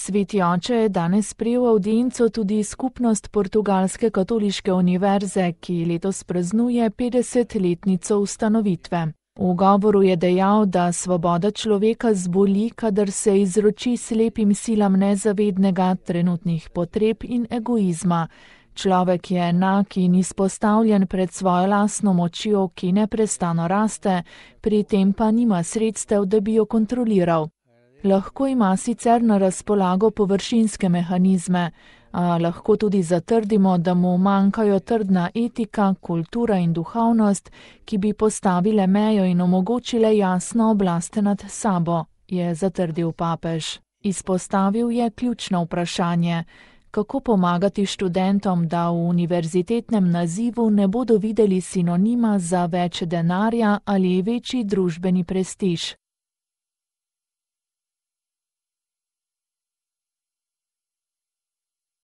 Sveti oče je danes sprejel avdienco tudi skupnost Portugalske katoliške univerze, ki letos praznuje 50-letnico ustanovitve. V govoru je dejal, da svoboda človeka zboli, kadar se izroči slepim silam nezavednega, trenutnih potreb in egoizma. Človek je enak in izpostavljen pred svojo lastno močjo, ki neprestano raste, pri tem pa nima sredstev, da bi jo kontroliral. Lahko ima sicer na razpolago površinske mehanizme, a lahko tudi zatrdimo, da mu manjkajo trdna etika, kultura in duhovnost, ki bi postavile mejo in omogočile jasno oblast nad sabo, je zatrdil papež. Izpostavil je ključno vprašanje, kako pomagati študentom, da v univerzitetnem nazivu ne bodo videli sinonima za več denarja ali večji družbeni prestiž.